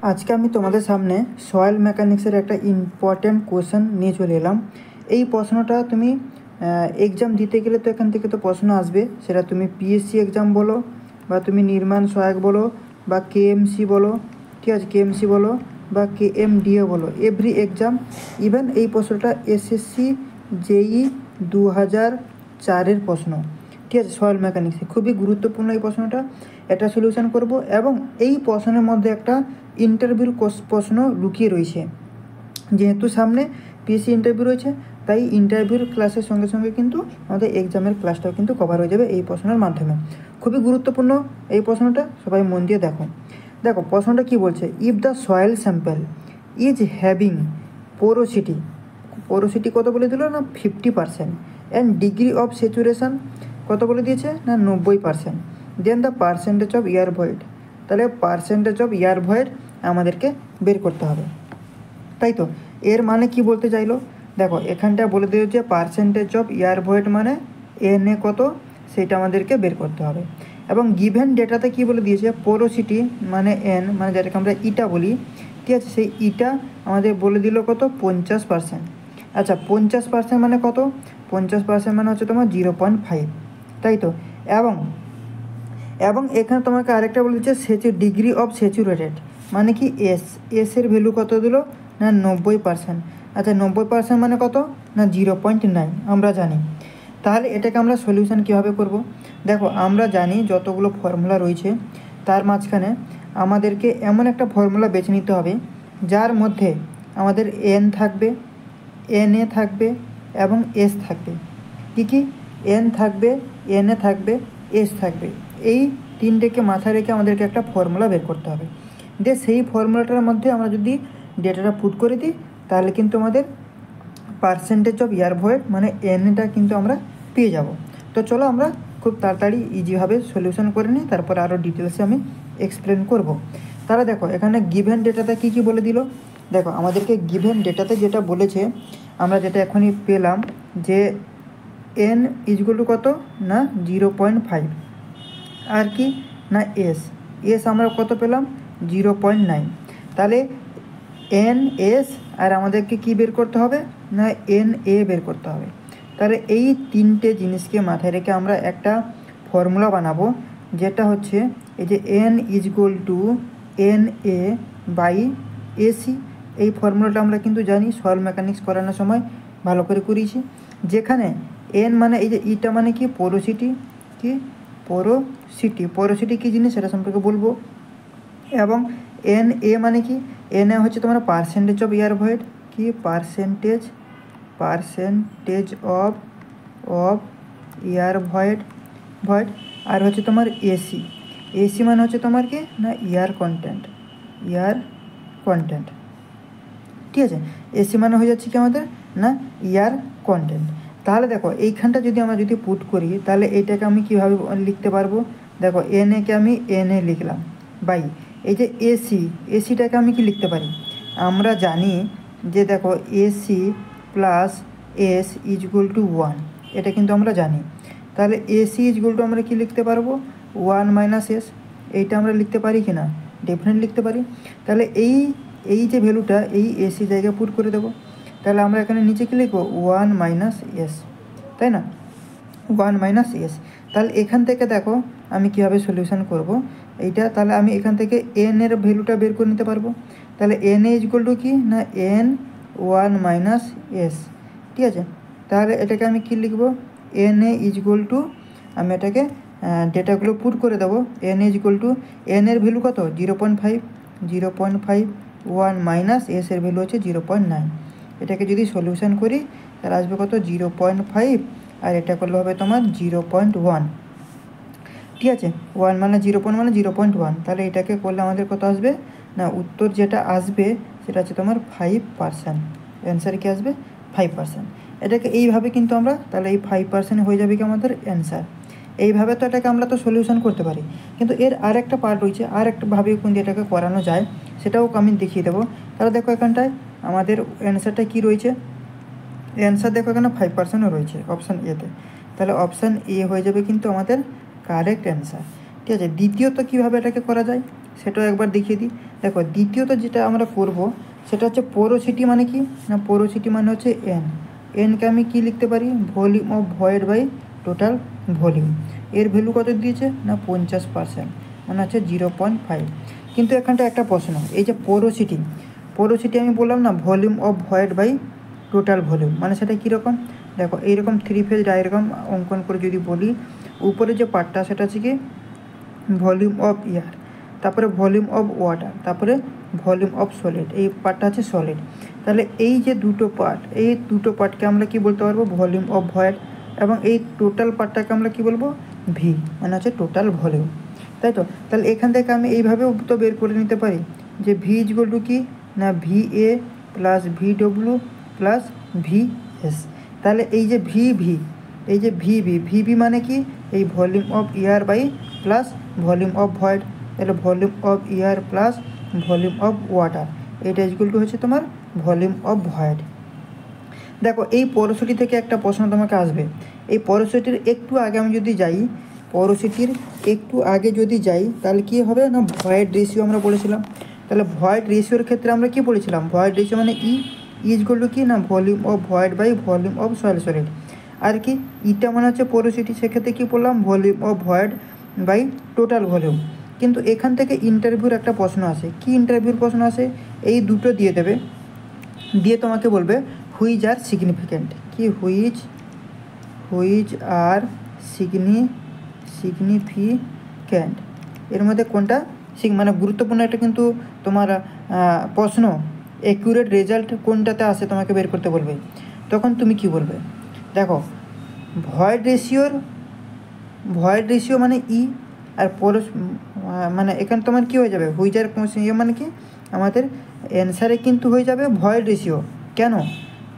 আজকে আমি তোমাদের সামনে সয়েল মেকানিক্সের একটা ইম্পর্ট্যান্ট কোশ্চেন নিয়ে চলে এলাম। এই প্রশ্নটা তুমি এক্সাম দিতে গেলে তো এখান থেকে তো প্রশ্ন আসবে, সেটা তুমি পিএসসি এক্সাম বলো বা তুমি নির্মাণ সহায়ক বলো বা কেএমসি বলো, ঠিক আছে, কেএমসি বলো বা কেএমডিএ বলো, এভরি এক্সাম। ইভেন এই প্রশ্নটা এসএসসি জেই 2004-এর প্রশ্ন, ঠিক আছে। সয়েল মেকানিক্সে খুবই গুরুত্বপূর্ণ এই প্রশ্নটা, এটা সলিউশন করব। এবং এই প্রশ্নের মধ্যে একটা ইন্টারভিউর প্রশ্ন লুকিয়ে রয়েছে। যেহেতু সামনে পিএসসি ইন্টারভিউ রয়েছে, তাই ইন্টারভিউর ক্লাসের সঙ্গে সঙ্গে কিন্তু আমাদের এক্সামের ক্লাসটাও কিন্তু কভার হয়ে যাবে এই প্রশ্নের মাধ্যমে। খুবই গুরুত্বপূর্ণ এই প্রশ্নটা, সবাই মন দিয়ে দেখো। দেখো প্রশ্নটা কি বলছে, if the soil sample is having porosity, porosity কত বলে দিল না 50%, অ্যান্ড ডিগ্রি অফ স্যাচুরেশন কত বলে দিয়েছে না 90%, then the percentage of air void. তাহলে পার্সেন্টেজ অফ এয়ার ভয়েড আমাদেরকে বের করতে হবে, তাই তো। এর মানে কি বলতে চাইলো, দেখো এখানটা বলে দিয়েছে যে পার্সেন্টেজ অফ এয়ার ভয়েড মানে এন এ কত, সেটা আমাদেরকে বের করতে হবে। এবং গিভেন ডেটাতে কি বলে দিয়েছে, পোরোসিটি মানে এন, মানে যেটাকে আমরা ইটা বলি, ঠিক আছে, সেই ইটা আমাদের বলে দিল কত 50%। আচ্ছা 50% মানে কত, 50% মানে হচ্ছে তোমার 0.5, তাই তো। এবং এবং এখানে তোমাকে আরেকটা বলে দিচ্ছে ডিগ্রি অফ স্যাচুরেটেড মানে কি এসের ভ্যালু কত দিল না 90%। আচ্ছা 90% মানে কত না 0.9 আমরা জানি। তাহলে এটাকে আমরা সলিউশন কীভাবে করব, দেখো আমরা জানি যতগুলো ফর্মুলা রয়েছে তার মাঝখানে আমাদেরকে এমন একটা ফর্মুলা বেছে নিতে হবে যার মধ্যে আমাদের এন থাকবে, এন এ থাকবে এবং এস থাকবে। কী এন থাকবে, এন এ থাকবে, এস থাকবে। এই তিনটেকে মাথায় রেখে আমাদেরকে একটা ফর্মুলা বের করতে হবে। দিয়ে সেই ফর্মুলাটার মধ্যে আমরা যদি ডেটাটা পুট করে দিই, তাহলে কিন্তু আমাদের পার্সেন্টেজ অফ এয়ার ভয়েড মানে এনটা কিন্তু আমরা পেয়ে যাব। তো চলো আমরা খুব তাড়াতাড়ি ইজিভাবে সলিউশন করে নিই, তারপর আরও ডিটেলসে আমি এক্সপ্লেন করব। তাহলে দেখো এখানে গিভেন ডেটাতে কী বলে দিল, দেখো আমাদেরকে গিভেন ডেটাতে যেটা বলেছে, আমরা যেটা এখনই পেলাম যে এন ইজগুলো কত না 0.5, আর কি না এস আমরা কত পেলাম 0.9। তাহলে এন এস আর আমাদেরকে কি বের করতে হবে না এন এ বের করতে হবে। তাহলে এই তিনটে জিনিসকে মাথায় রেখে আমরা একটা ফর্মুলা বানাবো, যেটা হচ্ছে এই যে N equal to N A by AC. এই ফর্মুলাটা আমরা কিন্তু জানি, সয়েল মেকানিক্স করানোর সময় ভালো করে করিয়েছি। যেখানে এন মানে এই যে ইটা মানে কি পোরোসিটি, কি পোরোসিটি কী জিনিস সেটা সম্পর্কে বলবো। এবং এন এ মানে কি, এন এ হচ্ছে তোমার পার্সেন্টেজ অফ এয়ার ভয়েড, কি পার্সেন্টেজ অফ এয়ার ভয়েড। আর হচ্ছে তোমার এসি মানে হচ্ছে তোমার কি না এয়ার কন্টেন্ট, ঠিক আছে। এসি মানে হয়ে যাচ্ছে কি আমাদের না এয়ার কন্টেন্ট। তাহলে দেখো এইখানটা যদি আমরা পুট করি, তাহলে এইটাকে আমি কীভাবে লিখতে পারবো, দেখো এন একে আমি এন এ লিখলাম বাই এই যে এসিটাকে আমি কি লিখতে পারি, আমরা জানি যে দেখো এসি প্লাস এস ইজগুয়াল টু 1, এটা কিন্তু আমরা জানি। তাহলে এসি ইজগুয়াল টু আমরা কি লিখতে পারবো 1 মাইনাস এস, এইটা আমরা লিখতে পারি কি না, ডেফিনেটলি লিখতে পারি। তাহলে এই যে ভ্যালুটা এই এসি জায়গায় পুট করে দেবো। তাহলে আমরা এখানে নিচে কি লিখবো 1 মাইনাস এস, তাই না 1 মাইনাস এস। তাহলে এখান থেকে দেখো আমি কীভাবে সলিউশন করব এইটা, তাহলে আমি এখান থেকে এন এর ভ্যালুটা বের করে নিতে পারবো। তাহলে এন এ ইজগুয়াল টু কি না এন 1 মাইনাস এস, ঠিক আছে। তাহলে এটাকে আমি কি লিখবো এন এ ইজগুয়াল টু, আমি এটাকে ডেটাগুলো পুট করে দেবো। N A equal to N এর ভ্যালু কত 0.5, 1 মাইনাস এস এর ভ্যালু হচ্ছে 0.9। এটাকে যদি সলিউশন করি তাহলে আসবে কত 0.5, আর এটা করলে হবে তোমার 0.1, ঠিক আছে। 1 মানে 0.1, তাহলে এটাকে করলে আমাদের কত আসবে না উত্তর যেটা আসবে সেটা হচ্ছে তোমার 5%। অ্যান্সার কি আসবে 5%। এটাকে এইভাবে কিন্তু আমরা তাহলে এই 5% হয়ে যাবে কি আমাদের অ্যান্সার। এইভাবে তো এটাকে আমরা তো সলিউশন করতে পারি, কিন্তু এর আর একটা পার্ট রয়েছে, আর একটা ভাবে কিন্তু এটাকে করানো যায়, সেটাও আমি দেখিয়ে দেবো। তাহলে দেখো এখানটায় আমাদের অ্যান্সারটা কী রয়েছে, অ্যান্সার দেখো এখানে 5%ও রয়েছে অপশান এতে। তাহলে অপশান এ হয়ে যাবে কিন্তু আমাদের কারেক্ট অ্যান্সার, ঠিক আছে। দ্বিতীয়ত কীভাবে এটাকে করা যায়, সেটাও একবার দেখিয়ে দিই। দেখো দ্বিতীয়ত যেটা আমরা করব সেটা হচ্ছে পোরোসিটি মানে কি না, পোরোসিটি মানে হচ্ছে এনকে আমি কি লিখতে পারি, volume of void by total volume. এর ভ্যালু কত দিয়েছে না 50%, মানে হচ্ছে 0.5। কিন্তু এখানটা একটা প্রশ্ন, এই যে পোরোসিটি আমি বললাম না volume of void by total volume, মানে সেটা কীরকম। দেখো এইরকম 3 ফেজ ডায়াগ্রাম অঙ্কন করে যদি বলি, উপরে যে পার্টটা সেটা হচ্ছে কি ভলিউম অফ এয়ার, তারপরে ভলিউম অফ ওয়াটার, তারপরে ভলিউম অফ সলিড, এই পার্টটা হচ্ছে সলিড। তাহলে এই যে দুটো পার্টকে আমরা কি বলতে পারবো, ভলিউম অফ ভয়েড, এবং এই টোটাল পার্টটাকে আমরা কি বলবো, ভি, মানে হচ্ছে টোটাল ভলিউম, তাই তো। তাহলে এখান থেকে আমি এইভাবেও তো বের করে নিতে পারি যে ভি ইজগুয়াল টু কি না V A plus V W plus V S. তাহলে এই যে ভিভি মানে কি, এই volume of air by plus volume of void, তাহলে volume of air plus volume of water, এটা ইজগুয়াল টু হচ্ছে তোমার ভলিউম অফ ভয়েড। দেখো এই পোরোসিটি থেকে একটা প্রশ্ন তোমাকে আসবে, এই পোরোসিটির একটু আগে আমি যদি যাই, তাহলে কি হবে না ভয়েড রেশিও আমরা বলেছিলাম। তাহলে ভয়েড রেশিওর ক্ষেত্রে আমরা কি বলেছিলাম, ভয়েড রেশিও মানে ইজগুয়াল টু কি না volume of void by volume of solid. আর কি ইটা মানে হচ্ছে পোরোসিটি, সেক্ষেত্রে কী বললাম volume of void by total volume. কিন্তু এখান থেকে ইন্টারভিউর একটা প্রশ্ন আসে, কি ইন্টারভিউর প্রশ্ন আসে, এই দুটো দিয়ে দেবে, দিয়ে তোমাকে বলবে হুইচ আর সিগনিফিক্যান্ট, কি হুইচ আর সিগনিফিক্যান্ট, এর মধ্যে কোনটা মানে গুরুত্বপূর্ণ একটা কিন্তু তোমার প্রশ্ন, অ্যাকুরেট রেজাল্ট কোনটাতে আসে তোমাকে বের করতে বলবে। তখন তুমি কি বলবে, দেখো ভয়েড রেশিও মানে আর মানে এখানে তোমার কি হয়ে যাবে হুইচ আর মানে কি আমাদের অ্যান্সারে কিন্তু হয়ে যাবে ভয়েড রেশিও।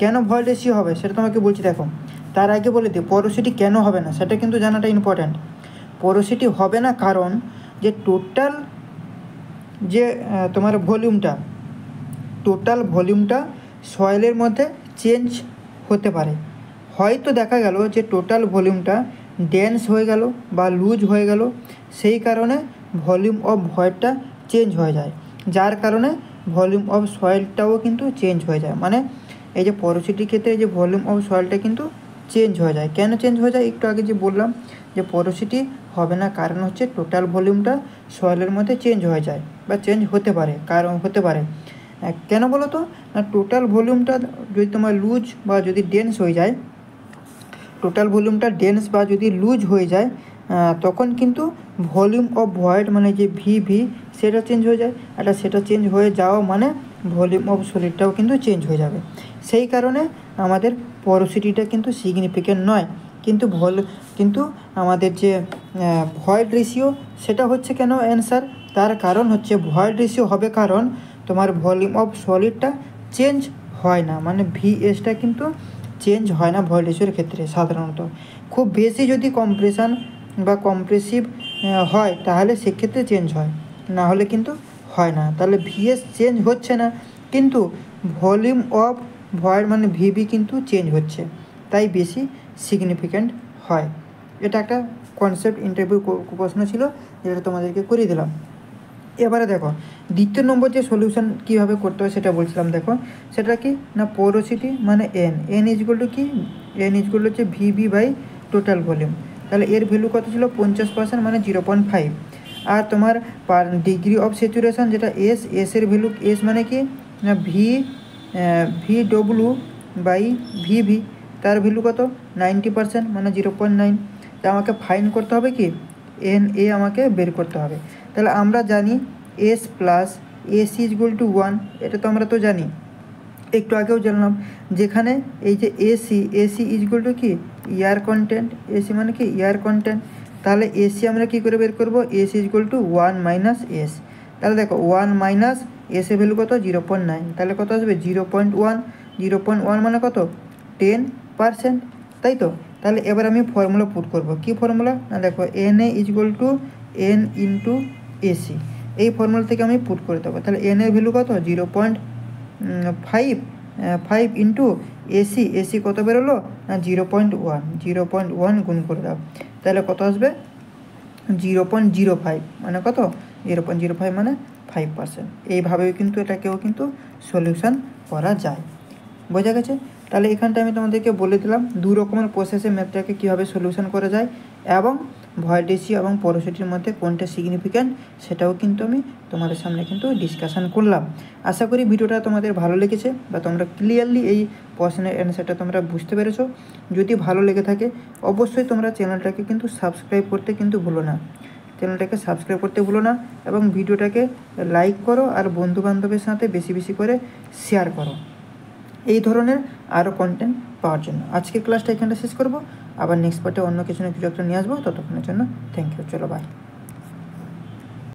কেন ভয়েড রেশিও হবে সেটা তোমাকে বলছি। দেখো তার আগে বলে দিই পোরোসিটি কেন হবে না, সেটা কিন্তু জানাটা ইম্পর্ট্যান্ট। পোরোসিটি হবে না কারণ যে টোটাল যে তোমার ভলিউমটা সয়েলের মধ্যে চেঞ্জ হতে পারে। হয়তো দেখা গেল যে টোটাল ভলিউমটা ডেন্স হয়ে গেল বা লুজ হয়ে গেল, সেই কারণে ভলিউম অফ ভয়েডটা চেঞ্জ হয়ে যায়, যার কারণে ভলিউম অফ সয়েলটাও কিন্তু চেঞ্জ হয়ে যায়। মানে এই যে পোরোসিটির ক্ষেত্রে যে ভলিউম অফ সয়েলটা কিন্তু চেঞ্জ হয়ে যায়। কেন চেঞ্জ হয়ে যায়, একটু আগে যে বললাম যে পোরোসিটি হবে না কারণ হচ্ছে টোটাল ভলিউমটা সয়েলের মধ্যে চেঞ্জ হয়ে যায় বা চেঞ্জ হতে পারে, কেন বলো তো না টোটাল ভলিউমটা যদি তোমার লুজ বা যদি ডেন্স হয়ে যায়, তখন কিন্তু ভলিউম অফ ভয়েড মানে যে ভি সেটা চেঞ্জ হয়ে যায়, আর সেটা চেঞ্জ হয়ে যাওয়া মানে ভলিউম অফ সলিডটাও কিন্তু চেঞ্জ হয়ে যাবে। সেই কারণে আমাদের পোরোসিটিটা কিন্তু সিগনিফিক্যান্ট নয়। কিন্তু আমাদের যে ভয়েড রেশিও সেটা হচ্ছে কেন অ্যান্সার, তার কারণ হচ্ছে ভয়েড রেশিও হবে কারণ তোমার ভলিউম অফ সলিডটা চেঞ্জ হয় না, মানে ভিএসটা কিন্তু চেঞ্জ হয় না ভয়েড রেশিওর ক্ষেত্রে সাধারণত। খুব বেশি যদি কম্প্রেশন বা কম্প্রেসিভ হয় তাহলে সেক্ষেত্রে চেঞ্জ হয়, না হলে কিন্তু হয় না। তাহলে ভিএস চেঞ্জ হচ্ছে না কিন্তু ভলিউম অফ ভয়েড মানে ভিবি কিন্তু চেঞ্জ হচ্ছে, তাই বেশি সিগনিফিক্যান্ট হয়। এটা একটা কনসেপ্ট ইন্টারভিউ প্রশ্ন ছিল, যেটা তোমাদেরকে করিয়ে দিলাম। এবারে দেখো দ্বিতীয় নম্বর যে সলিউশন কীভাবে করতে হয় সেটা বলছিলাম। দেখো সেটা কি না পোরোসিটি মানে এন ইজগুয়াল টু কি, এন ইজগুয়াল হচ্ছে ভিবি বাই টোটাল ভলিউম। তাহলে এর ভ্যালু কত ছিল 50%, মানে 0.5। আর তোমার ডিগ্রি অফ স্যাচুরেশন যেটা এর ভ্যালু মানে কি না ভি ডব্লিউ বাই ভিভি, তার ভ্যালু কত 90%, মানে 0.9। তা আমাকে ফাইন্ড করতে হবে কি এ আমাকে বের করতে হবে। তাহলে আমরা জানি এস প্লাস এসি ইজগুয়াল টু 1, এটা তো আমরা তো জানি, একটু আগেও জানলাম। যেখানে এই যে এসি ইজগুয়াল টু কি এয়ার কন্টেন্ট, এসি মানে কি এয়ার কন্টেন্ট। তাহলে এসি আমরা কি করে বের করবো, এসি ইজগুয়াল টু 1 মাইনাস এস। তাহলে দেখো 1 মাইনাস এস এর ভ্যালু কত 0.9, তাহলে কত আসবে 0.1 মানে কত 10%, তাই তো। তাহলে এবার আমি ফর্মুলা পুট করব, কি ফর্মুলা না দেখো N A equal to N into AC, এই ফর্মুলা থেকে আমি পুট করে দেবো। তাহলে এন এর ভ্যালু কত 0.5 ইন্টু এসি কত বেরোলো না 0.1 গুণ করে দাও, তাহলে কত আসবে 0.05, মানে কত 0.05 মানে 5%। এইভাবেও কিন্তু এটাকেও কিন্তু সলিউশন করা যায়। বোঝা গেছে? তাহলে এখানটা আমি তোমাদেরকে বলে দিলাম 2 রকমের প্রসেসে ম্যাথটাকে কীভাবে সলিউশন করা যায় এবং ভয়েড রেশিও এবং পোরোসিটির মধ্যে কোনটা সিগনিফিক্যান্ট সেটাও কিন্তু আমি তোমাদের সামনে কিন্তু ডিসকাশন করলাম। আশা করি ভিডিওটা তোমাদের ভালো লেগেছে বা তোমরা ক্লিয়ারলি এই প্রশ্নের অ্যান্সারটা তোমরা বুঝতে পেরেছো। যদি ভালো লেগে থাকে অবশ্যই তোমরা চ্যানেলটাকে কিন্তু সাবস্ক্রাইব করতে কিন্তু ভুলো না, চ্যানেলটাকে সাবস্ক্রাইব করতে ভুলো না এবং ভিডিওটাকে লাইক করো আর বন্ধুবান্ধবের সাথে বেশি বেশি করে শেয়ার করো এই ধরনের আরও কন্টেন্ট পাওয়ার জন্য। আজকের ক্লাসটা এখানটা শেষ করব, আবার নেক্সট পার্টে অন্য কিছু না কিছু একটা নিয়ে আসবো। ততক্ষণের জন্য থ্যাংক ইউ, চলো বাই।